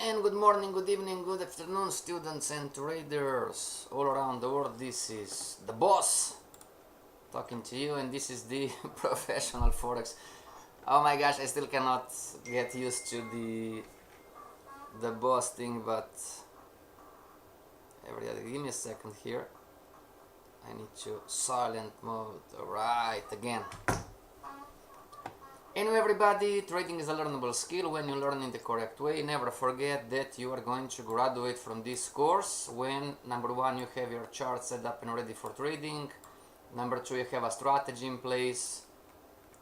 And good morning, good evening, good afternoon, students and traders all around the world. This is the boss talking to you, and this is the professional forex. Oh my gosh, I still cannot get used to the boss thing, but everybody, give me a second here. I need to silent mode. Alright, again. Anyway, everybody, trading is a learnable skill. When you learn in the correct way, never forget that you are going to graduate from this course when, number one, you have your chart set up and ready for trading. Number two, you have a strategy in place.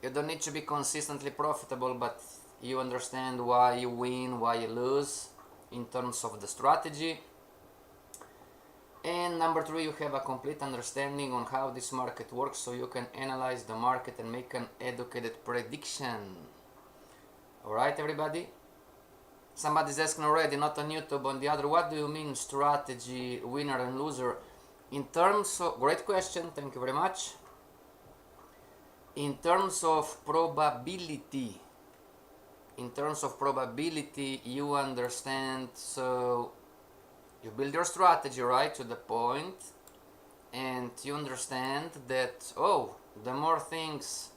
You don't need to be consistently profitable, but you understand why you win, why you lose in terms of the strategy. And number three, you have a complete understanding on how this market works, so you can analyze the market and make an educated prediction. Alright, everybody? Somebody's asking already, not on YouTube, on the other, what do you mean strategy, winner and loser? In terms of, great question, thank you very much. In terms of probability, you understand, so you build your strategy right to the point, and you understand that, oh, the more things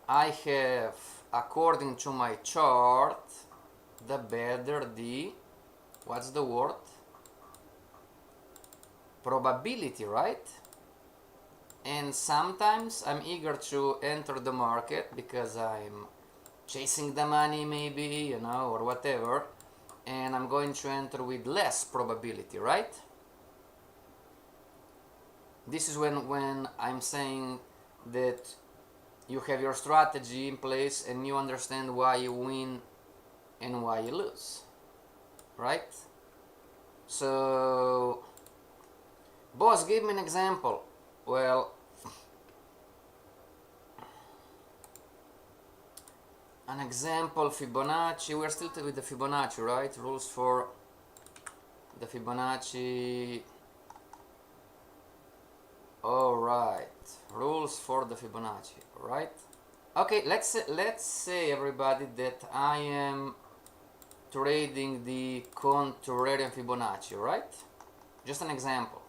I have according to my chart, the better the, what's the word? Probability, right? And sometimes I'm eager to enter the market because I'm chasing the money maybe, you know, or whatever, and I'm going to enter with less probability, right? This is when I'm saying that you have your strategy in place and you understand why you win and why you lose, right? So, boss, give me an example. Well, an example, Fibonacci. We're still with the Fibonacci, right? Rules for the Fibonacci. Alright, rules for the Fibonacci, right? Okay, let's say everybody that I am trading the contrarian Fibonacci, right? Just an example.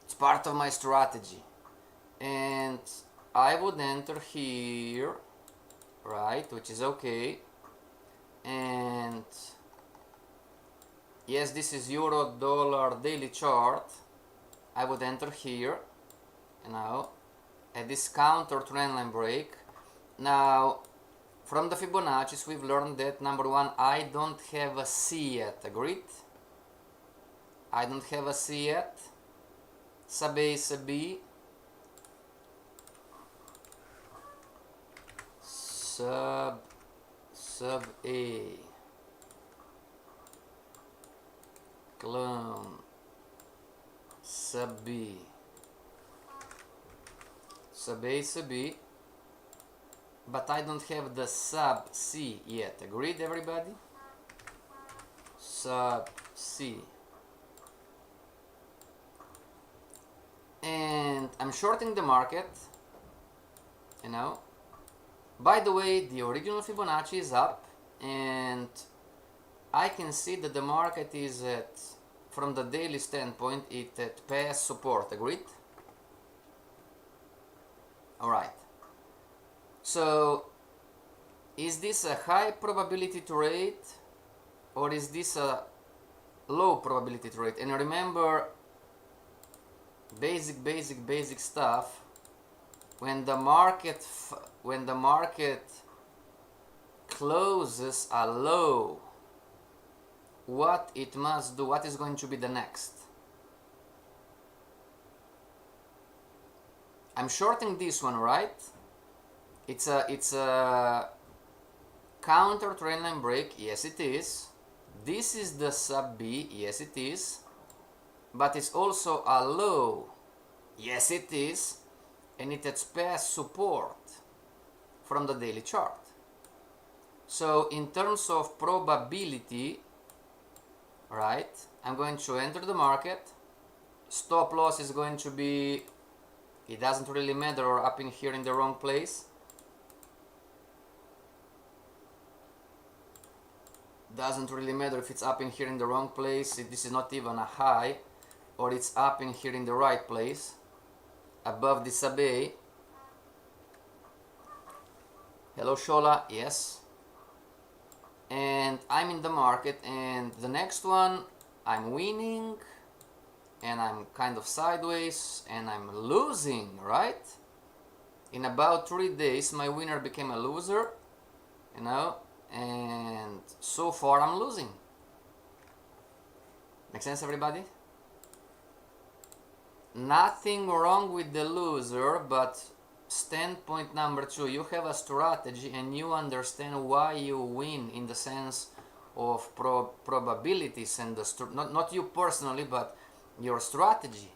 It's part of my strategy, and I would enter here, right, which is okay, and yes, this is euro dollar daily chart. I would enter here, you know, at this counter trendline break. Now, from the Fibonacci's, we've learned that, number one, I don't have a C yet, agreed? I don't have a C yet. Sub A, sub B, sub A, clone, sub B, sub A, sub B, but I don't have the sub C yet, agreed everybody? Sub C. And I'm shorting the market, you know. By the way, the original Fibonacci is up, and I can see that the market is at, from the daily standpoint, it's at past support, agreed? Alright. So, is this a high probability trade, or is this a low probability trade? And remember, basic stuff. When the market closes a low, what it must do, what is going to be the next? I'm shorting this one, right? It's a counter trendline break, yes it is. This is the sub B, yes it is. But it's also a low, yes it is, and it has past support from the daily chart. So in terms of probability, right, I'm going to enter the market. Stop loss is going to be, it doesn't really matter, or up in here in the wrong place. Doesn't really matter if it's up in here in the wrong place, this is not even a high, or it's up in here in the right place, above the sub A. Hello Shola, yes. And I'm in the market, and the next one I'm winning, and I'm kind of sideways, and I'm losing, right? In about 3 days my winner became a loser, you know, and so far I'm losing. Make sense, everybody? Nothing wrong with the loser, but standpoint number 2, you have a strategy and you understand why you win in the sense of probabilities and the not you personally, but your strategy.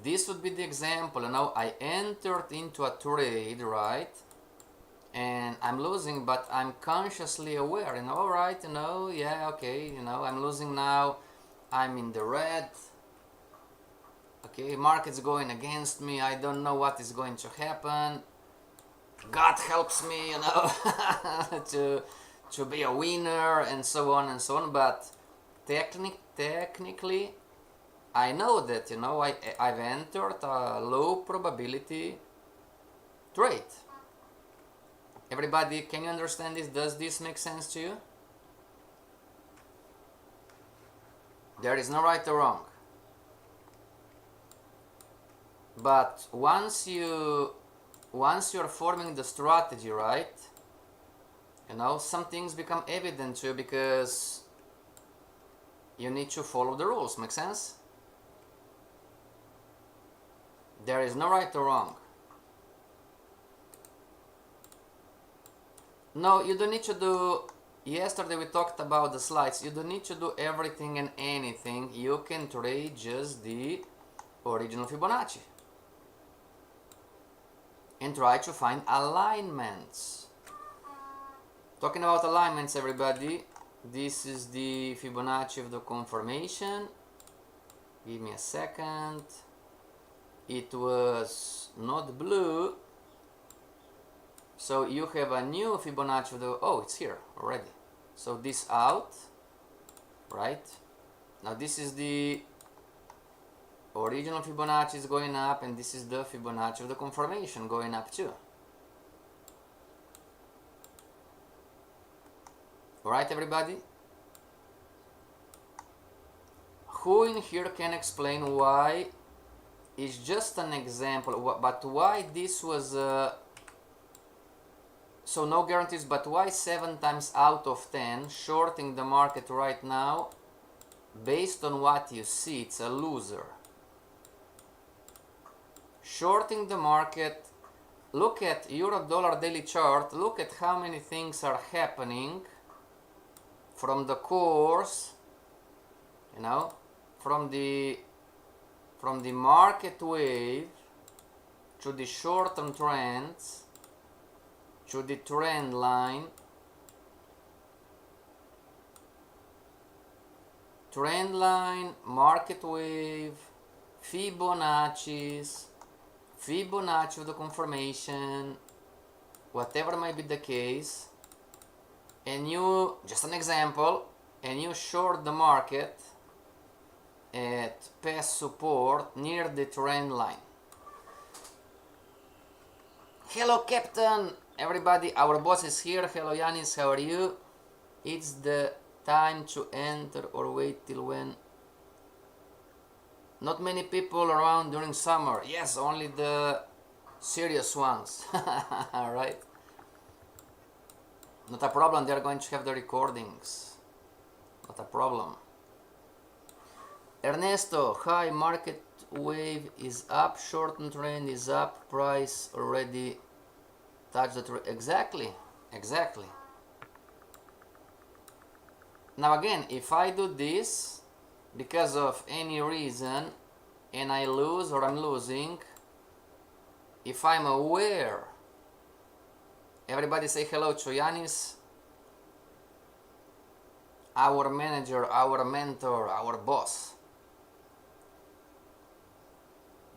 This would be the example. Now I entered into a trade, right? And I'm losing, but I'm consciously aware, you know, all right, you know, yeah, okay, you know, I'm losing now, I'm in the red, okay, market's going against me, I don't know what is going to happen, God helps me, you know, to be a winner, and so on and so on. But technically I know that, you know, I've entered a low probability trade. Everybody, can you understand this? Does this make sense to you? There is no right or wrong. But once you're forming the strategy, right? You know, some things become evident to you because you need to follow the rules. Make sense? There is no right or wrong. No, you don't need to do, yesterday we talked about the slides, you don't need to do everything and anything, you can trade just the original Fibonacci and try to find alignments. Talking about alignments, everybody, this is the Fibonacci of the confirmation. Give me a second. It was not blue. So you have a new Fibonacci of the, oh, it's here already. So this out, right? Now this is the original Fibonacci is going up, and this is the Fibonacci of the confirmation going up too. Alright, everybody? Who in here can explain why, it's just an example, but why this was so no guarantees, but why 7 times out of 10 shorting the market right now, based on what you see, it's a loser. Shorting the market, look at euro dollar daily chart, look at how many things are happening from the course, you know, from the market wave to the short-term trends to the trend line, market wave, Fibonacci's, Fibonacci of the confirmation, whatever might be the case, and you, just an example, and you short the market at past support near the trend line. Hello Captain! Everybody, our boss is here. Hello Yanis, how are you? It's the time to enter or wait till when? Not many people around during summer. Yes, only the serious ones. Alright? Not a problem, they're going to have the recordings. Not a problem. Ernesto, hi, market wave is up, short-term trend is up, price already touch the trend. Exactly. Now again, if I do this because of any reason and I lose or I'm losing, if I'm aware, everybody say hello to Yanis, our manager, our mentor, our boss.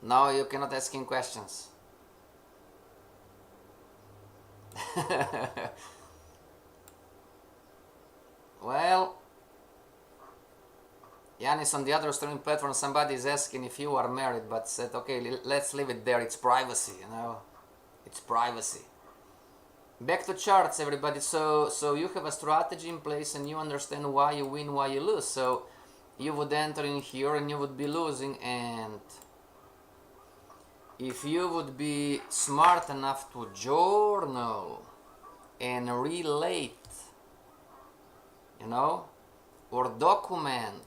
Now you cannot ask him questions. Well, Yanis, on the other streaming platform, somebody is asking if you are married, but said, okay, let's leave it there. It's privacy, you know. It's privacy. Back to charts, everybody. So you have a strategy in place and you understand why you win, why you lose. So you would enter in here and you would be losing, and if you would be smart enough to journal and relate, you know, or document,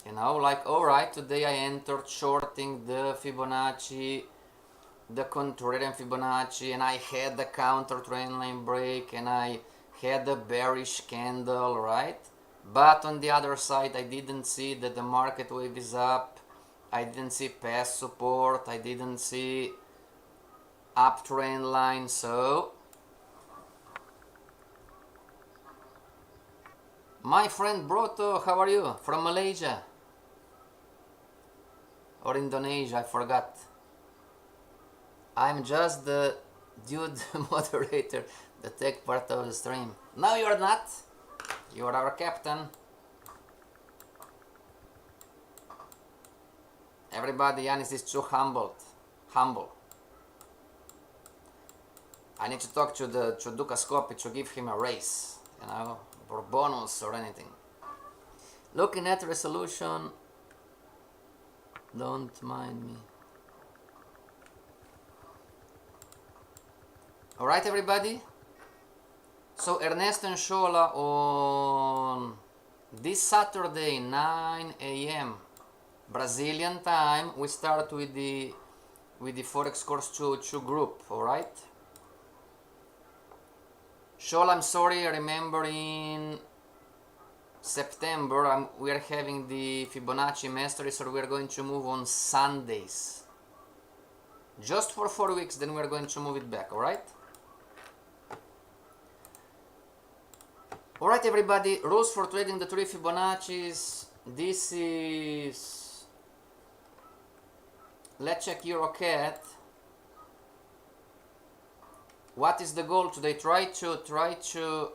you know, like, alright, today I entered shorting the Fibonacci, the contrarian Fibonacci, and I had the counter trend line break, and I had a bearish candle, right? But on the other side, I didn't see that the market wave is up, I didn't see past support, I didn't see uptrend line. So my friend Broto, how are you? From Malaysia or Indonesia, I forgot. I'm just the dude moderator, the tech part of the stream. No, you're not. You're our captain. Everybody, Yanis is too humble. I need to talk to the Duca Scopi to give him a raise, you know, or bonus or anything. Looking at resolution, don't mind me. Alright, everybody? So Ernesto and Shola on this Saturday, 9 a.m. Brazilian time, we start with the Forex Course 2 group, alright? Shola, I'm sorry, I remember in September we are having the Fibonacci Mastery, so we are going to move on Sundays. Just for 4 weeks, then we are going to move it back, alright? Alright, everybody, rules for trading the 3 Fibonaccis. This is, let's check EuroCAD. What is the goal today? Try to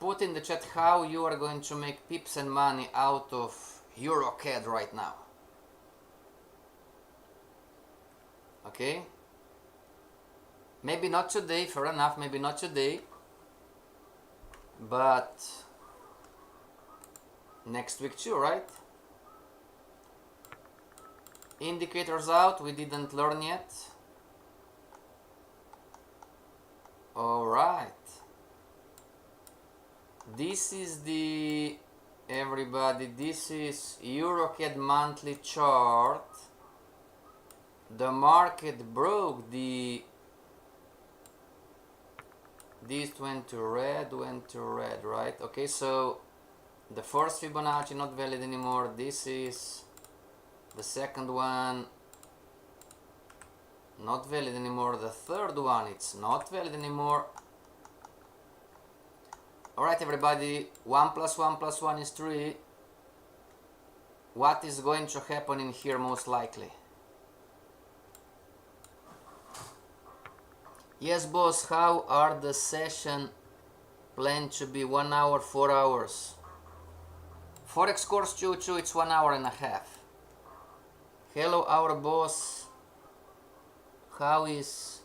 put in the chat how you are going to make pips and money out of EuroCAD right now. Okay? Maybe not today, fair enough, maybe not today. But next week too, right? Indicators out, we didn't learn yet. Alright. This is the, everybody, this is EuroCAD monthly chart. The market broke the, this went to red, right? Okay, so the first Fibonacci not valid anymore. This is the second one, not valid anymore. The third one, it's not valid anymore. Alright, everybody, 1 + 1 + 1 is 3. What is going to happen in here most likely? Yes, boss, how are the session planned to be? 1 hour, 4 hours? Forex Course 2, it's 1 hour and a half. Hello, our boss. How is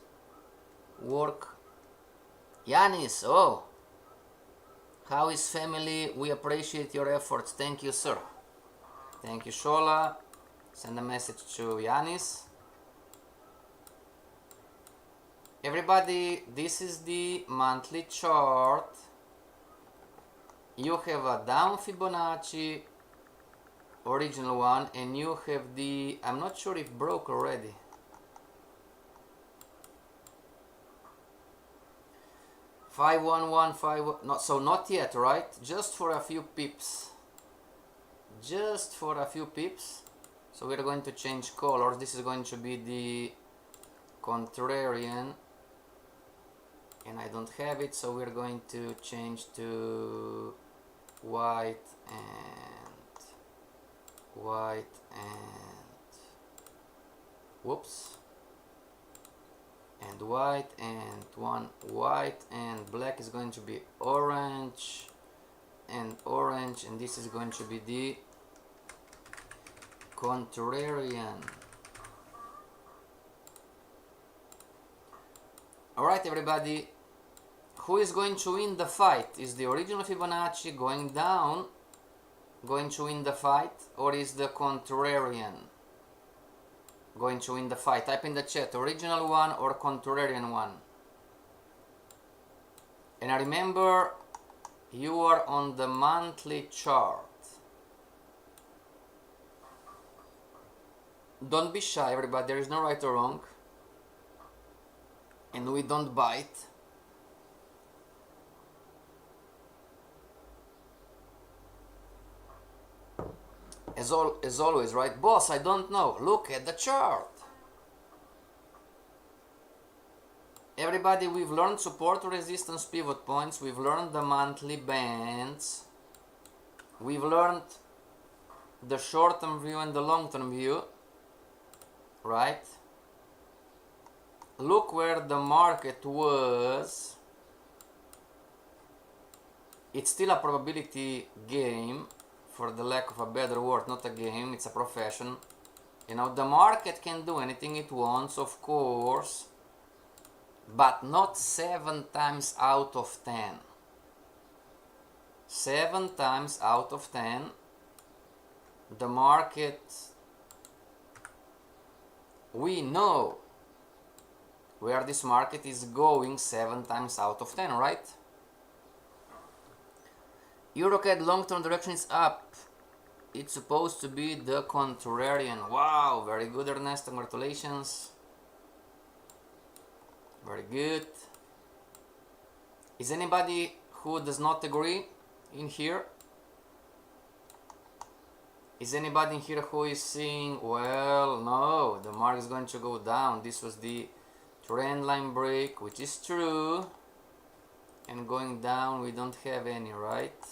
work? Yanis, oh. How is family? We appreciate your efforts. Thank you, sir. Thank you, Shola. Send a message to Yanis. Everybody, this is the monthly chart. You have a down Fibonacci, original one, and you have the, I'm not sure if broke already. Five one one five, not so, not yet, right? Just for a few pips. Just for a few pips. So we're going to change colors. This is going to be the contrarian, and I don't have it, so we're going to change to white and whoops, and white, and one white, and black is going to be orange, and orange, and this is going to be the contrarian. Alright everybody, who is going to win the fight? Is the original Fibonacci going down going to win the fight, or is the contrarian going to win the fight? Type in the chat, original one or contrarian one. And remember, you are on the monthly chart. Don't be shy everybody, there is no right or wrong, and we don't bite. As always, right? Boss, I don't know. Look at the chart. Everybody, we've learned support, resistance, pivot points. We've learned the monthly bands. We've learned the short-term view and the long-term view. Right? Look where the market was. It's still a probability game, for the lack of a better word, not a game, it's a profession. You know, the market can do anything it wants, of course, but not 7 times out of 10. 7 times out of 10, the market, we know where this market is going 7 times out of 10, right? EuroCAD long-term direction is up. It's supposed to be the contrarian. Wow, very good Ernesto, congratulations. Very good. Is anybody who does not agree in here? Is anybody in here who is saying, well, no, the market is going to go down. This was the trend line break, which is true. And going down, we don't have any, right?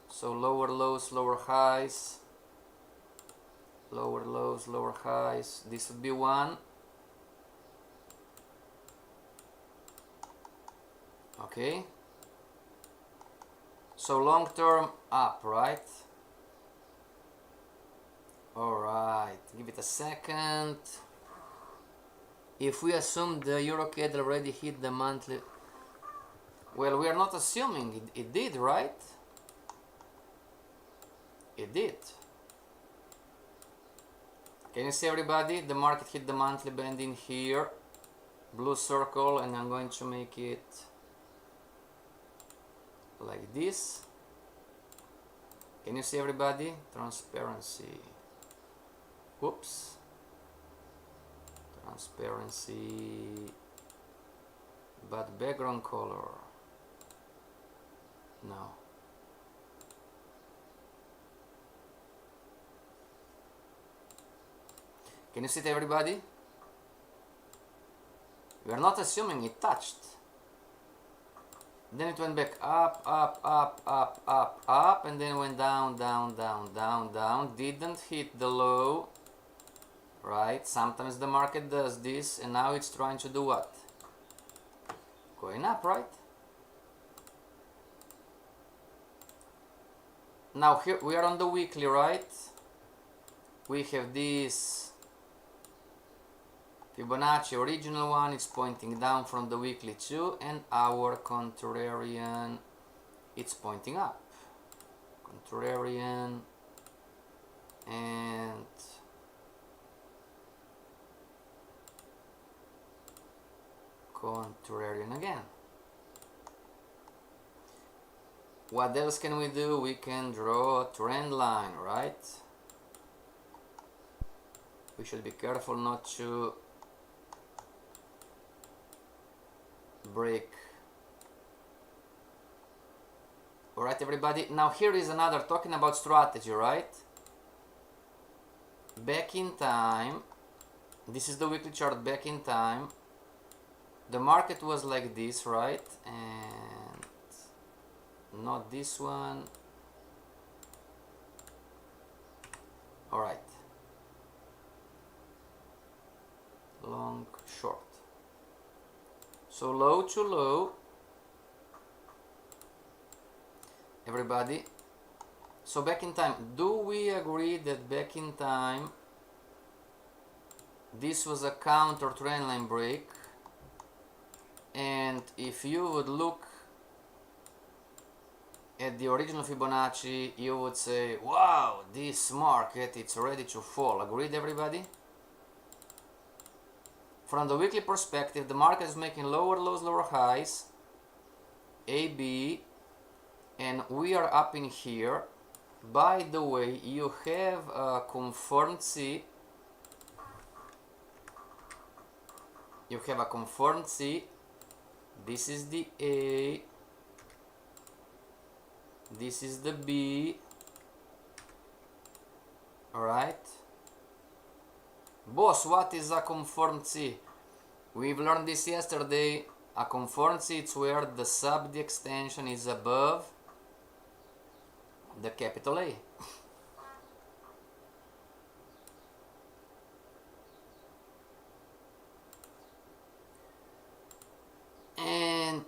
So lower lows, lower highs. Lower lows, lower highs. This would be one. Okay. So long term up, right? Alright, give it a second. If we assume the EuroCAD already hit the monthly, well, we are not assuming it did, right? It did. Can you see everybody? The market hit the monthly band in here, blue circle, and I'm going to make it like this. Can you see everybody? Transparency. Whoops. Transparency. But background color. No. Can you see it, everybody? We are not assuming it touched. Then it went back up, up, up, up, up, up, and then went down, down, down, down, down. Didn't hit the low, right? Sometimes the market does this, and now it's trying to do what? Going up, right? Now here we are on the weekly, right? We have this Fibonacci original one, it's pointing down from the weekly too, and our contrarian, it's pointing up. Contrarian and contrarian again. What else can we do? We can draw a trend line, right? We should be careful not to break. Alright everybody, now here is another, talking about strategy, right? Back in time, this is the weekly chart back in time. The market was like this, right? And not this one. Alright. Long, short. So low to low, everybody. So back in time, do we agree that back in time this was a counter trendline break? And if you would look at the original Fibonacci, you would say, wow, this market, it's ready to fall. Agreed, everybody? From the weekly perspective, the market is making lower lows, lower highs, A, B, and we are up in here. By the way, you have a confirmed C. You have a confirmed C. This is the A. This is the B. Alright. Boss, what is a confirmed C? We've learned this yesterday. A confirmed C is where the sub, the extension is above the capital A. And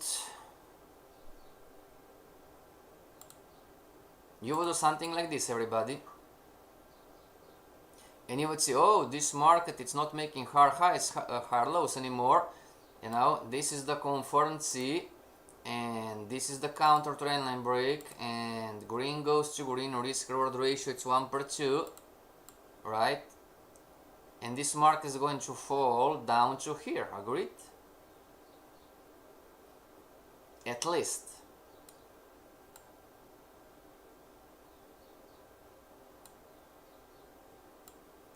you would do something like this, everybody. And you would say, oh, this market, it's not making higher highs, higher lows anymore. You know, this is the confirmed C, and this is the counter trendline break, and green goes to green, risk reward ratio, it's 1/2, right? And this market is going to fall down to here, agreed? At least.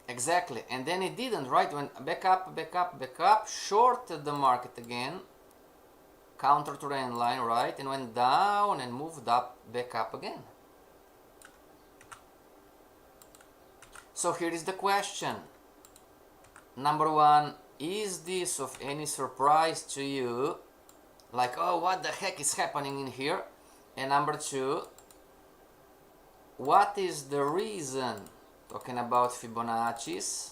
Exactly, and then it didn't, right? Went back up, back up, back up, shorted the market again, counter trend line, right? And went down and moved up, back up again. So here is the question. Number one, is this of any surprise to you? Like, oh, what the heck is happening in here? And number two, what is the reason, talking about Fibonacci's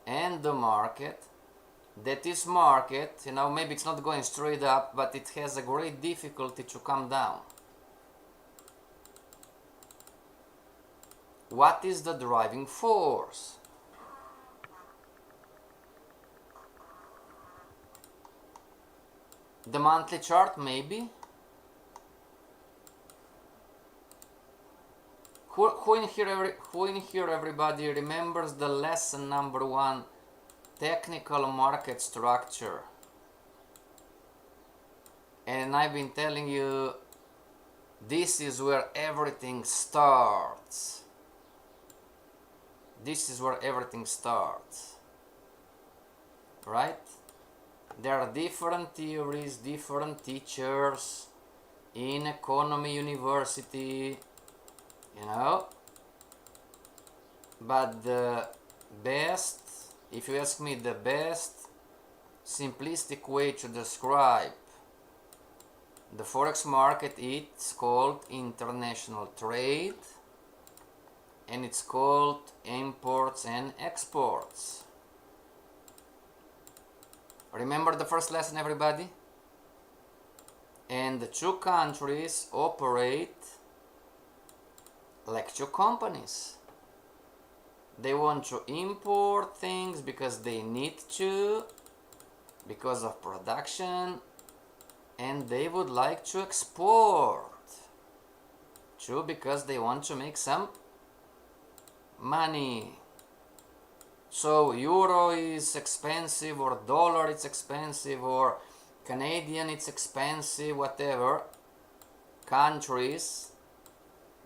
and the market, that this market, you know, maybe it's not going straight up, but it has a great difficulty to come down? What is the driving force? The monthly chart, maybe? Who in here, everybody, remembers the lesson number one, technical market structure? And I've been telling you, this is where everything starts. This is where everything starts, right? There are different theories, different teachers in economy university, you know, but the best, if you ask me, the best simplistic way to describe the forex market, it's called international trade, and it's called imports and exports. Remember the first lesson, everybody? And the two countries operate like two companies. They want to import things because they need to, because of production, and they would like to export too because they want to make some money. So euro is expensive, or dollar is expensive, or Canadian it's expensive, whatever. Countries,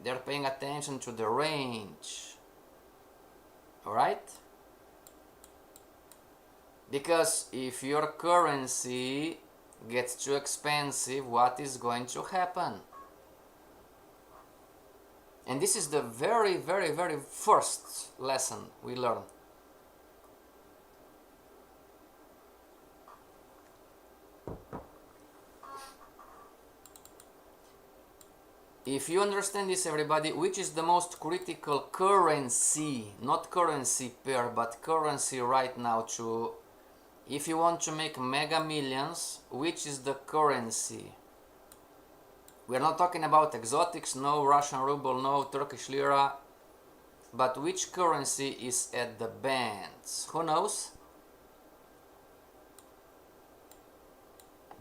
they're paying attention to the range. Alright? Because if your currency gets too expensive, what is going to happen? And this is the very, very, very first lesson we learn. If you understand this, everybody, which is the most critical currency, not currency pair, but currency right now to If you want to make mega millions, which is the currency? We're not talking about exotics, no Russian ruble, no Turkish lira, but which currency is at the bands? Who knows?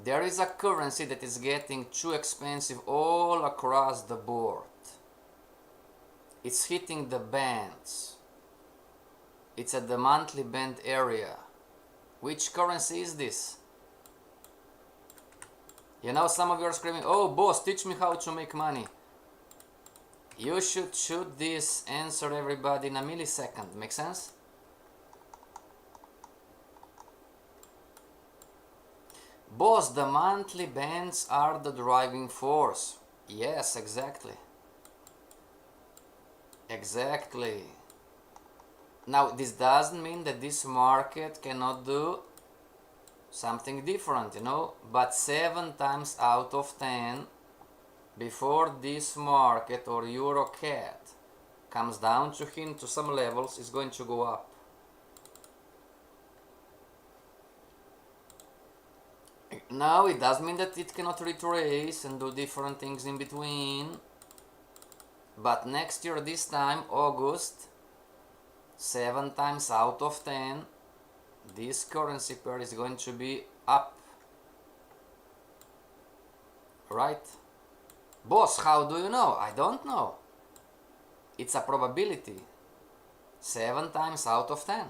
There is a currency that is getting too expensive all across the board. It's hitting the bands. It's at the monthly band area. Which currency is this? You know, some of you are screaming, oh boss, teach me how to make money. You should shoot this answer, everybody, in a millisecond. Make sense? Boss, the monthly bands are the driving force. Yes, exactly. Exactly. Now, this doesn't mean that this market cannot do something different, you know, but 7 times out of 10, before this market or EuroCAD comes down to him to some levels, is going to go up. Now, it does mean that it cannot retrace and do different things in between, but next year, this time, August, 7 times out of 10, this currency pair is going to be up. Right? Boss, how do you know? I don't know. It's a probability. 7 times out of 10.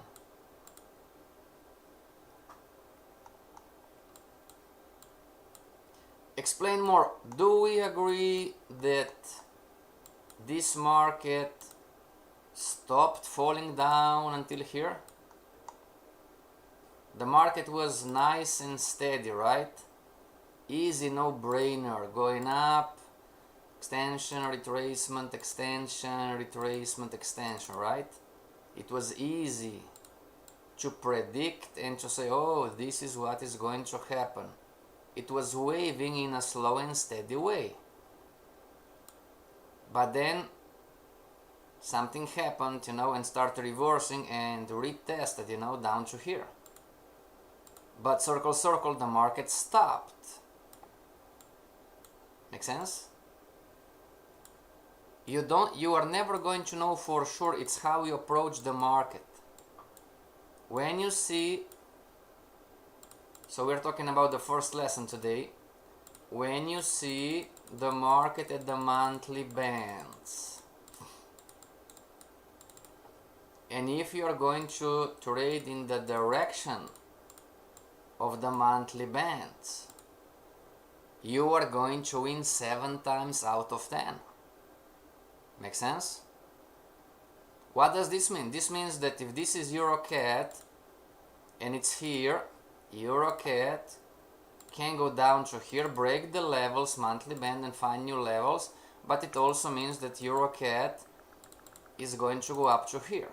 Explain more. Do we agree that this market stopped falling down until here? The market was nice and steady, right? Easy, no-brainer. Going up, extension, retracement, extension, retracement, extension, right? It was easy to predict and to say, oh, this is what is going to happen. It was waving in a slow and steady way. But then something happened, you know, and started reversing and retested, you know, down to here. But circle, circle, the market stopped. Make sense? You are never going to know for sure. It's how you approach the market. When you see, so we're talking about the first lesson today. When you see the market at the monthly bands, and if you are going to trade in the direction of the monthly bands, you are going to win 7 times out of 10. Make sense? What does this mean? This means that if this is EuroCAD and it's here, EuroCAD can go down to here, break the levels, monthly band, and find new levels, but it also means that EuroCAD is going to go up to here.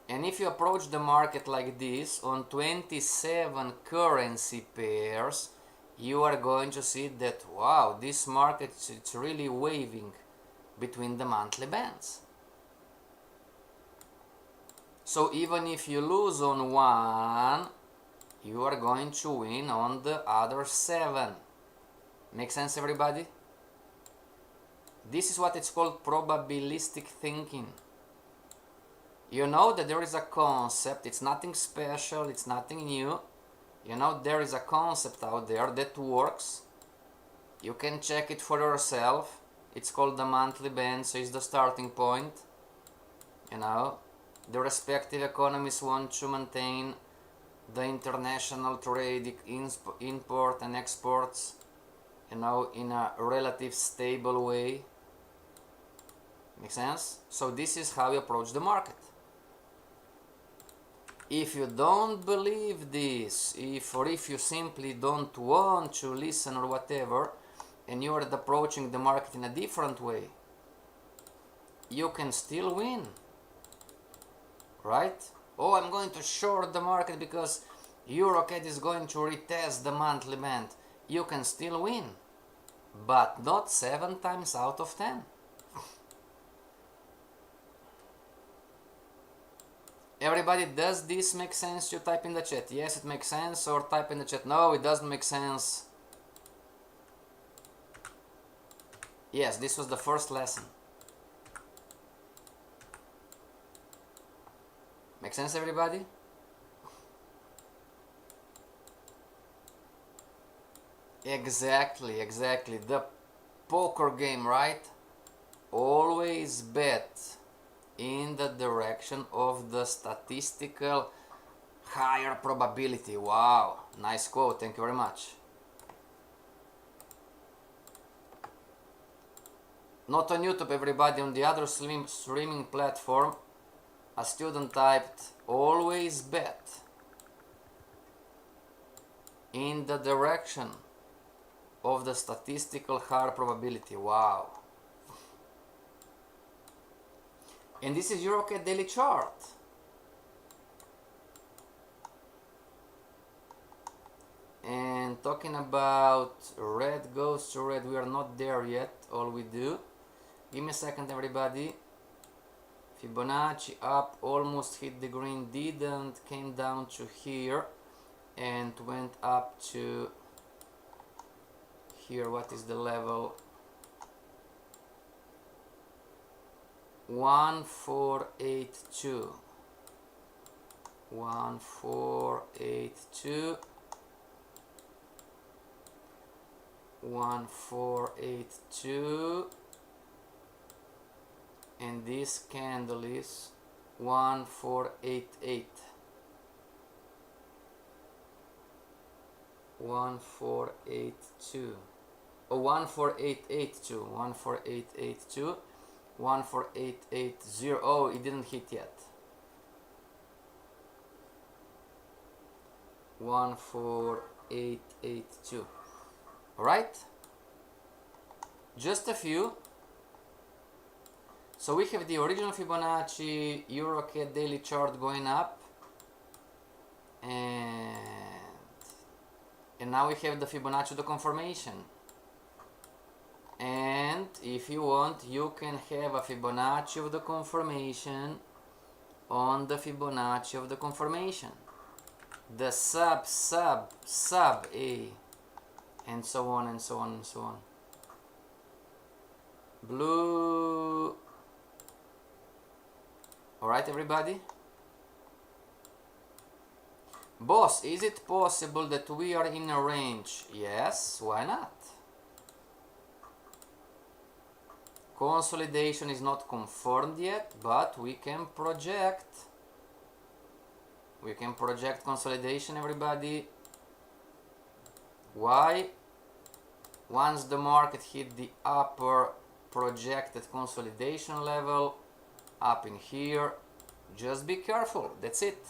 And if you approach the market like this on 27 currency pairs, you are going to see that, wow, this market, it's really waving between the monthly bands. So even if you lose on one, you are going to win on the other 7. Make sense, everybody? This is what it's called probabilistic thinking. You know that there is a concept, it's nothing special, it's nothing new. You know, there is a concept out there that works. You can check it for yourself. It's called the monthly band, so it's the starting point. You know, the respective economies want to maintain the international trade, import and exports, you know, in a relative stable way. Make sense? So this is how you approach the market. If you don't believe this, or if you simply don't want to listen or whatever, and you are approaching the market in a different way, you can still win, right? Oh, I'm going to short the market because EuroCAD is going to retest the monthly band. You can still win, but not 7 times out of 10. Everybody, does this make sense? You type in the chat. Yes, it makes sense, or type in the chat. No, it doesn't make sense. Yes, this was the first lesson. Make sense, everybody? Exactly, exactly. The poker game, right? Always bet in the direction of the statistical higher probability. Wow, nice quote. Thank you very much. Not on YouTube, everybody. On the other streaming platform, a student typed always bet in the direction of the statistical higher probability. Wow. And this is EuroCAD daily chart. And talking about red goes to red, we are not there yet. All we do, give me a second, everybody. Fibonacci up, almost hit the green, didn't, came down to here and went up to here. What is the level? 1482. 1482. 1482, and this candle is 1488. 1482. Oh, 14882. 14882. 14880. Oh, it didn't hit yet. 14882. Alright, just a few. So we have the original Fibonacci EuroCAD daily chart going up, and now we have the Fibonacci of the confirmation. And if you want, you can have a Fibonacci of the confirmation on the Fibonacci of the confirmation, the sub A, and so on and so on and so on. Blue. Alright, everybody? Boss, is it possible that we are in a range? Yes, why not? Consolidation is not confirmed yet, but we can project. We can project consolidation, everybody. Why? Once the market hit the upper projected consolidation level up in here, just be careful. That's it.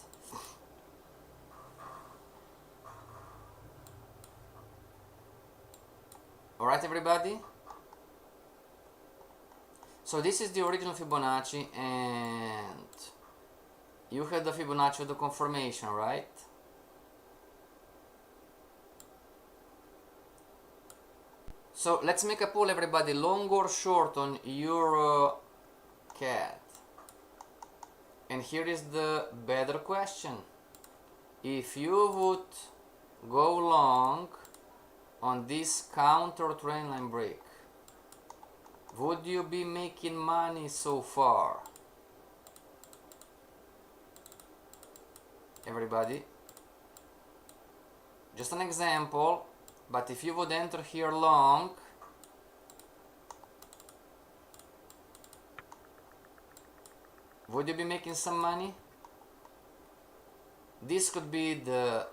Alright, everybody? So this is the original Fibonacci, and you had the Fibonacci of the confirmation, right? So let's make a poll, everybody, long or short on EuroCAD. And here is the better question. If you would go long on this counter trendline break, would you be making money so far? Everybody? Just an example. But if you would enter here long, would you be making some money? This could be the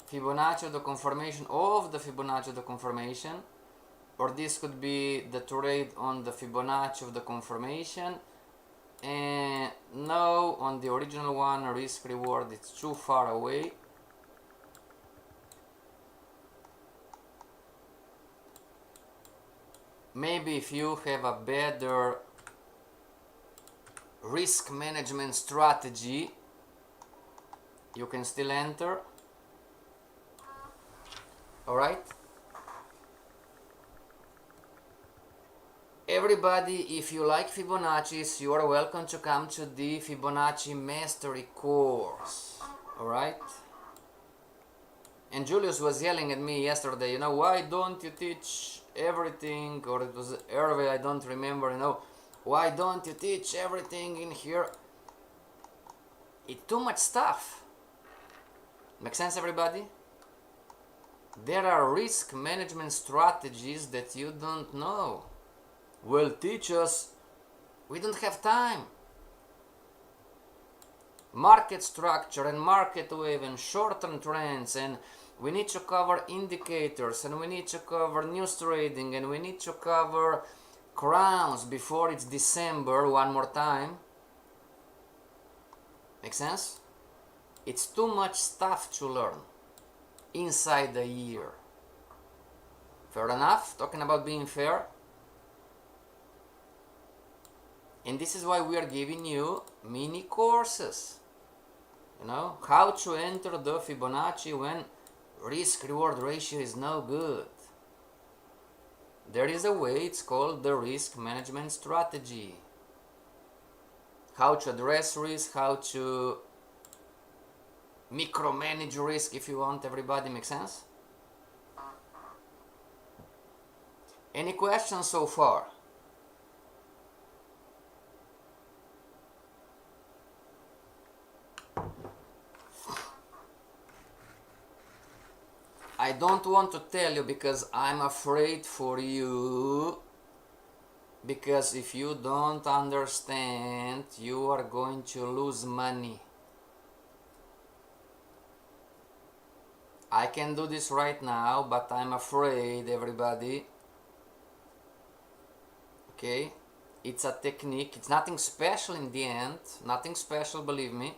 Fibonacci of the confirmation of the Fibonacci of the confirmation, or this could be the trade on the Fibonacci of the confirmation. And no, on the original one, risk reward, it's too far away. Maybe if you have a better risk management strategy, you can still enter. Alright? Everybody, if you like Fibonacci's, you are welcome to come to the Fibonacci Mastery course. Alright? And Julius was yelling at me yesterday, why don't you teach everything, or it was Hervé, I don't remember, why don't you teach everything in here? It's too much stuff. Make sense, everybody? There are risk management strategies that you don't know. Well, teach us. We don't have time. Market structure and market wave and short-term trends, and we need to cover indicators, and we need to cover news trading, and we need to cover crowns before it's December one more time. Make sense? It's too much stuff to learn inside a year. Fair enough? Talking about being fair. And this is why we are giving you mini courses. How to enter the Fibonacci when risk-reward ratio is no good. There is a way, it's called the risk management strategy. How to address risk, how to micromanage risk if you want. Everybody, make sense? Any questions so far? I don't want to tell you because I'm afraid for you, because if you don't understand, you are going to lose money. I can do this right now, but I'm afraid, everybody. Okay? It's a technique. It's nothing special in the end. Nothing special, believe me.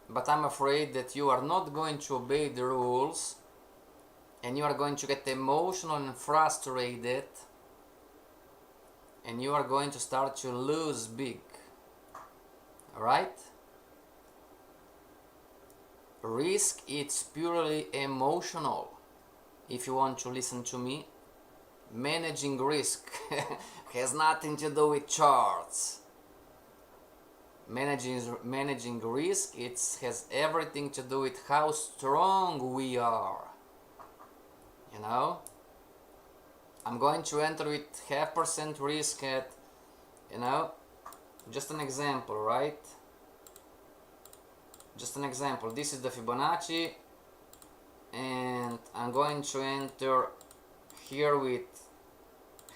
But I'm afraid that you are not going to obey the rules, and you are going to get emotional and frustrated, and you are going to start to lose big. Alright? Risk, it's purely emotional. If you want to listen to me, managing risk has nothing to do with charts. Managing risk, it has everything to do with how strong we are. I'm going to enter with 0.5% risk at, just an example, right? Just an example. This is the Fibonacci, and I'm going to enter here with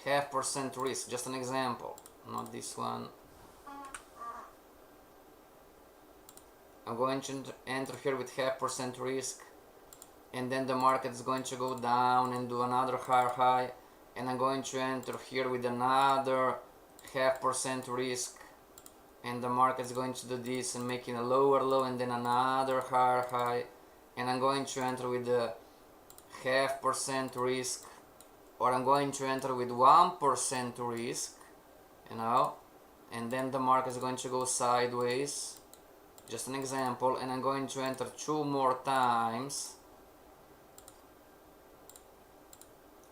0.5% risk. Just an example, not this one. I'm going to enter here with 0.5% risk, and then the market is going to go down and do another higher high, and I'm going to enter here with another 0.5% risk, and the market is going to do this and making a lower low and then another higher high, and I'm going to enter with the 0.5% risk, or I'm going to enter with 1% risk, and then the market is going to go sideways. Just an example, and I'm going to enter 2 more times,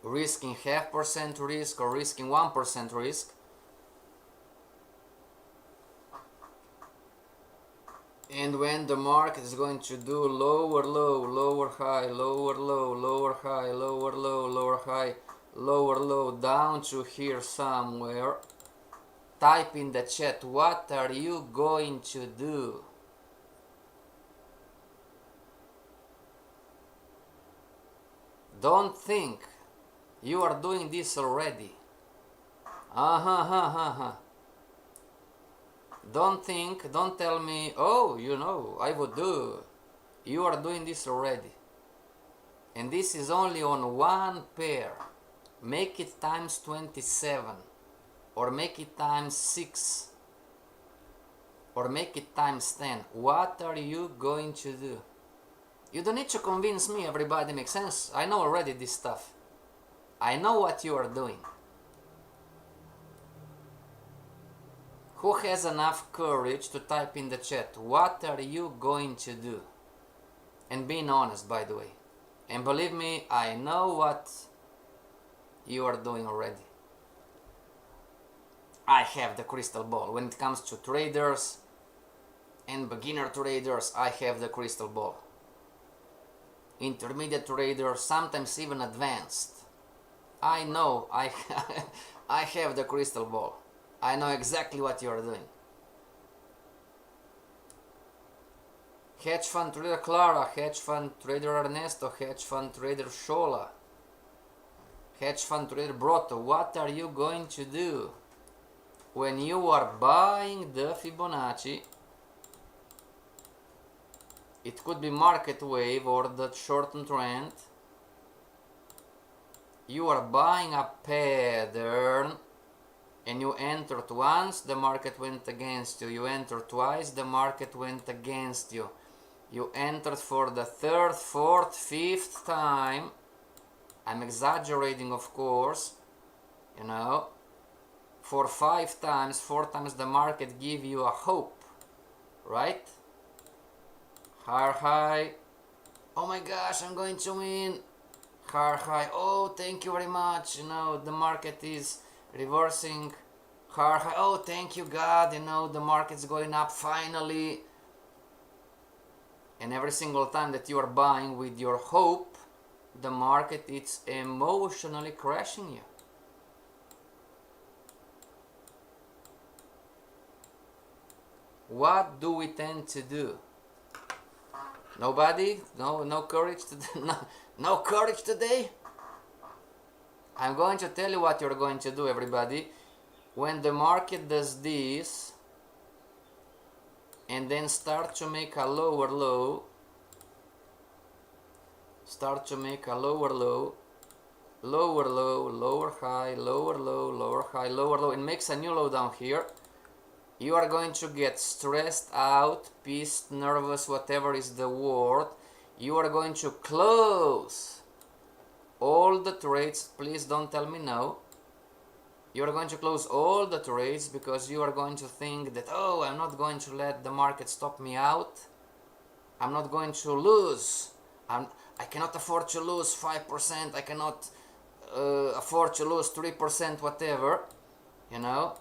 risking 0.5% risk or risking 1% risk, and when the market is going to do lower low, lower high, lower low, lower high, lower low, lower high, lower low, down to here somewhere, type in the chat, what are you going to do? Don't think you are doing this already. Don't think, don't tell me, oh, I would do. You are doing this already. And this is only on one pair. Make it times 27, or make it times 6, or make it times 10. What are you going to do? You don't need to convince me, everybody, makes sense? I know already this stuff. I know what you are doing. Who has enough courage to type in the chat, what are you going to do? And being honest, by the way. And believe me, I know what you are doing already. I have the crystal ball. When it comes to traders and beginner traders, I have the crystal ball. Intermediate traders, sometimes even advanced. I know I have the crystal ball. I know exactly what you are doing. Hedge fund trader Clara, hedge fund trader Ernesto, hedge fund trader Shola, hedge fund trader Broto, what are you going to do when you are buying the Fibonacci? It could be market wave or the shortened trend. You are buying a pattern and you entered once, the market went against you. You entered twice, the market went against you. You entered for the third, fourth, fifth time. I'm exaggerating, of course, you know. For 5 times, 4 times the market give you a hope, right? Higher high. Oh my gosh, I'm going to win. Higher high. Oh, thank you very much. You know, the market is reversing. Higher high. Oh, thank you, God. You know, the market's going up finally. And every single time that you are buying with your hope, the market is emotionally crashing you. What do we tend to do? Nobody? No courage today? No courage today? I'm going to tell you what you're going to do, everybody. When the market does this and then start to make a lower low, lower low, lower high, lower low, lower high, lower low, and makes a new low down here, you are going to get stressed out, pissed, nervous, whatever is the word. You are going to close all the trades. Please don't tell me no. You are going to close all the trades because you are going to think that, oh, I'm not going to let the market stop me out. I'm not going to lose. I cannot afford to lose 5%. I cannot afford to lose 3%, whatever. You know,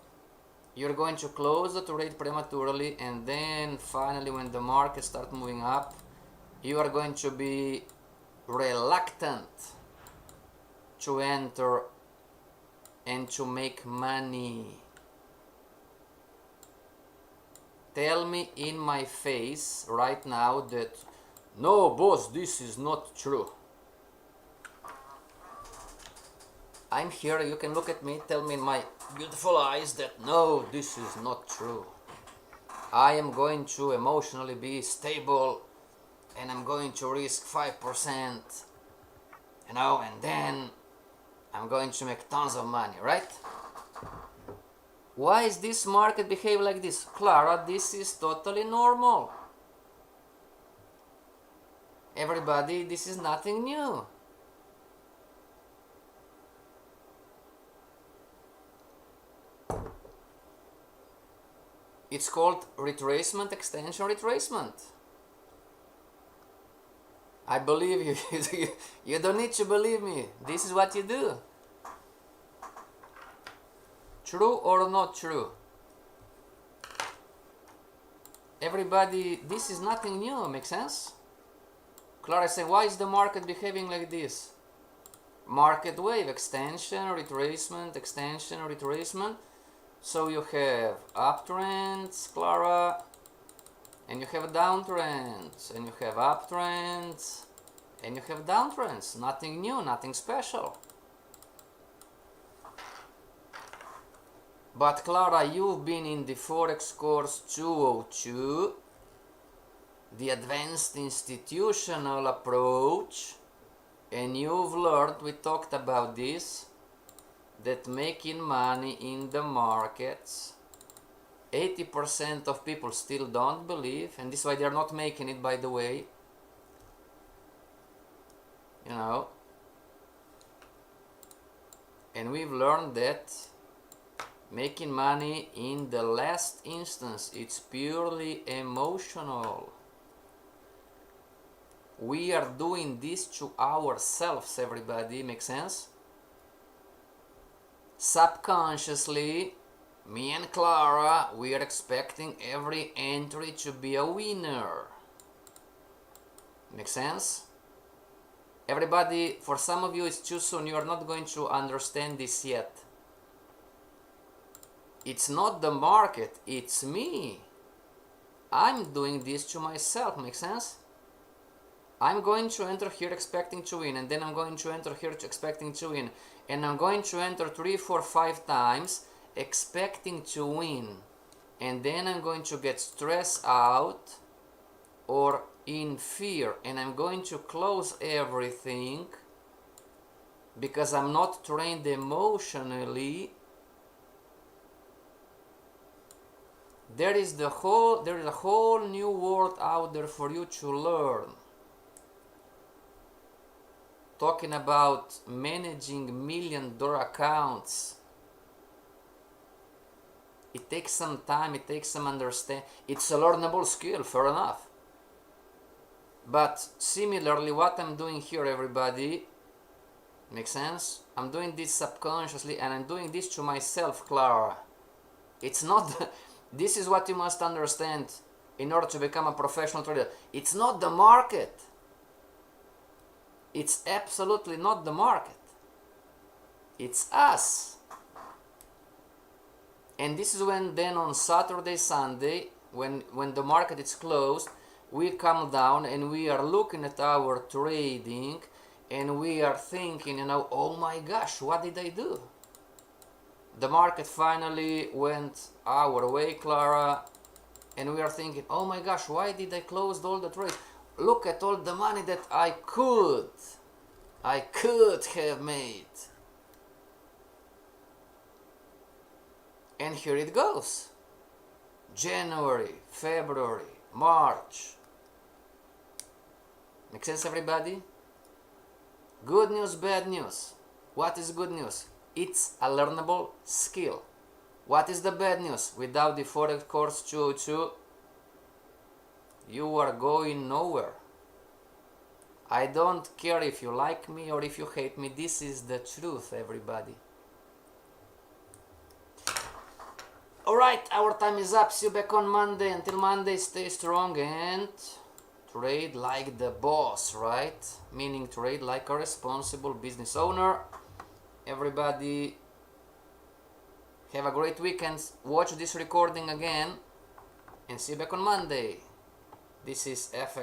you're going to close the trade prematurely, and then finally when the market starts moving up, you are going to be reluctant to enter and to make money. Tell me in my face right now that, no, boss, this is not true. I'm here, you can look at me, tell me in my beautiful eyes that, no, this is not true. I am going to emotionally be stable and I'm going to risk 5%, you know, and then I'm going to make tons of money, right? Why is this market behave like this? Clara, this is totally normal. Everybody, this is nothing new. It's called retracement, extension, retracement. I believe you. You don't need to believe me. This is what you do. True or not true? Everybody, this is nothing new, makes sense? Clara saying, why is the market behaving like this? Market wave, extension, retracement, extension, retracement. So you have uptrends, Clara, and you have downtrends, and you have uptrends, and you have downtrends. Nothing new, nothing special. But Clara, you've been in the Forex course 202, the advanced institutional approach, and you've learned, we talked about this, that making money in the markets, 80% of people still don't believe, and this is why they're not making it, by the way. You know, and we've learned that making money in the last instance, it's purely emotional. We are doing this to ourselves, everybody, makes sense? Subconsciously, Me and Clara, we are expecting every entry to be a winner. Make sense? Everybody, for some of you it's too soon, you are not going to understand this yet. It's not the market, it's me. I'm doing this to myself, make sense? I'm going to enter here expecting to win, and then I'm going to enter here expecting to win, and I'm going to enter 3, 4, 5 times expecting to win, and then I'm going to get stressed out or in fear, and I'm going to close everything because I'm not trained emotionally. There is a whole new world out there for you to learn. Talking about managing $1 million accounts. It takes some time, it takes some understanding. It's a learnable skill, fair enough. But similarly, what I'm doing here, everybody, makes sense? I'm doing this subconsciously, and I'm doing this to myself, Clara. It's not, this is what you must understand in order to become a professional trader. It's not the market. It's absolutely not the market. It's us. And this is when then on Saturday, Sunday, when the market is closed, we come down and we are looking at our trading and we are thinking, you know, oh my gosh, what did I do? The market finally went our way, Clara, and we are thinking, oh my gosh, why did I close all the trades? Look at all the money that I could have made. And here it goes. January, February, March. Make sense, everybody? Good news, bad news. What is good news? It's a learnable skill. What is the bad news? Without the Forex course 202, you are going nowhere. I don't care if you like me or if you hate me. This is the truth, everybody. Alright, our time is up. See you back on Monday. Until Monday, stay strong and trade like the boss, right? Meaning trade like a responsible business owner. Everybody, have a great weekend. Watch this recording again and see you back on Monday. This is FX